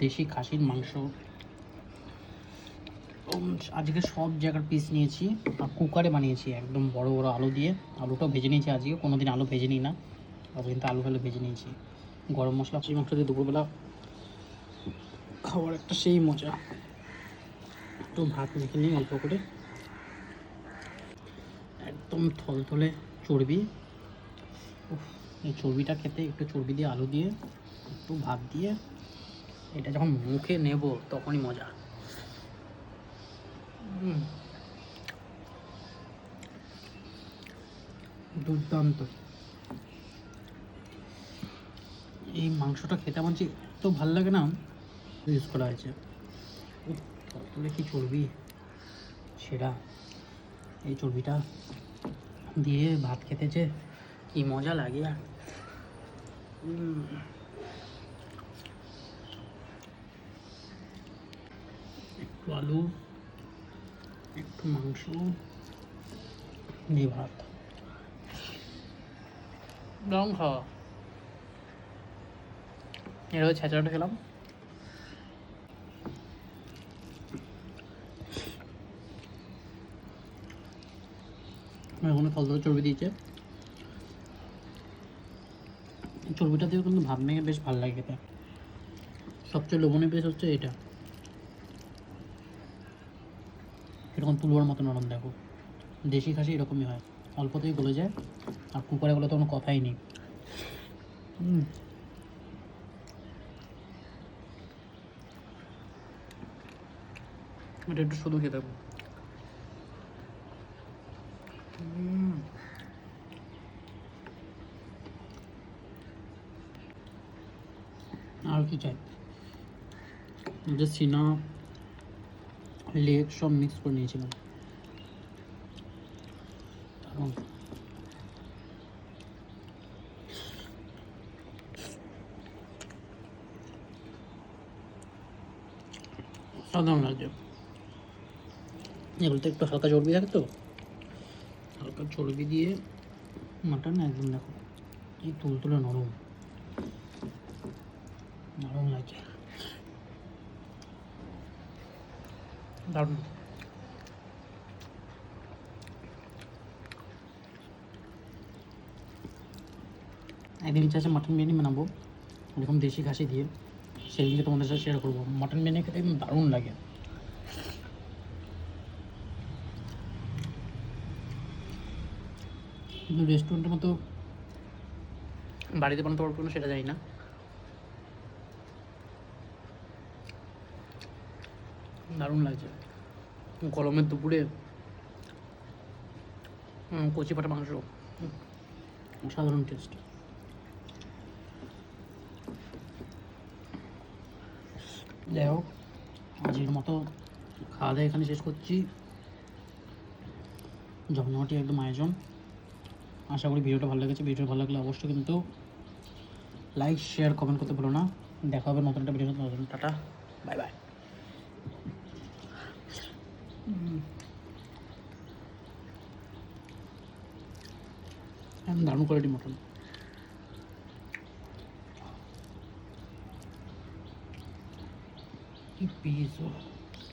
দেশি খাসির মাংস। আজকে সব জায়গার পিস নিয়েছি আর কুকারে বানিয়েছি একদম বড় বড় আলু দিয়ে। আলুটাও ভেজে নিয়েছি, আজকে কোনো দিন আলু ভেজে নিই না, আজ কিন্তু আলু ভেজে নিয়েছি। গরম মশলা খাসির মাংস দিয়ে দুপুরবেলা খাওয়ার একটা সেই মজা। একটু ভাত মেখে নিই অল্প করে, একদম থলথলে চর্বি। এই চর্বিটা খেতে, একটু চর্বি দিয়ে আলু দিয়ে একটু ভাত দিয়ে এটা যখন মুখে নেব তখনই মজা। দুর্দান্ত। এই মাংসটা খেতে আমার যে এত ভালো লাগে না, ইউজ করা হয়েছে। তাহলে কি চর্বি সেটা, এই চর্বিটা দিয়ে ভাত খেতে যে কি মজা লাগে। আর একটু আলু, একটু মাংস দিয়ে ভাত, দারুণ খাওয়া। এভাবে ছেঁচড়াটা খেলাম। এখন থলথলে চর্বি দিয়েছে, চর্বিটা দিয়ে কিন্তু ভাত মেখে বেশ ভালো লাগে খেতে। সবচেয়ে লোভনীয় বেশ হচ্ছে এটা, এরকম তুলোর মতো নরম। দেখো দেশি খাসি এরকমই হয়, অল্পতেই গলে যায়। আর কুকারে গলে তো কোনো কথাই নেই। এটা একটু শুধু খেতে থাকবো। আর কি চাই, যে সিনা লেগ সব মিক্স করে নিয়েছিলাম। সাধারণ লাগছে। এগুলোতে একটু হালকা চর্বি থাকে তো, হালকা চর্বি দিয়ে মাটন একদম দেখো কি তুলতুলে নরম, নরম লাগছে, দারুণ। একদিন ইচ্ছা আছে মাটন বিরিয়ানি বানাবো এরকম দেশি খাসি দিয়ে, সেদিনকে তোমাদের সাথে শেয়ার করবো। মাটন বিরিয়ানি খেতে একদম দারুণ লাগে। কিন্তু রেস্টুরেন্টের মতো বাড়িতে বানাতে পারবো না সেটা জানি না। দারুণ লাগছে গরমের দুপুরে কচি পাটা মাংস, অসাধারণ টেস্ট। যাই হোক, আজকের মতো খাওয়া দাওয়া এখানে শেষ করছি। জমজমাটি একদম আয়োজন। আশা করি ভিডিওটা ভালো লেগেছে। ভিডিওটা ভালো লাগলে অবশ্যই কিন্তু লাইক শেয়ার কমেন্ট করতে ভুলো না। দেখা হবে নতুন একটা ভিডিও, নতুন। Tata, bye bye. দারুণ কোয়ালিটি মটন, কি পিস।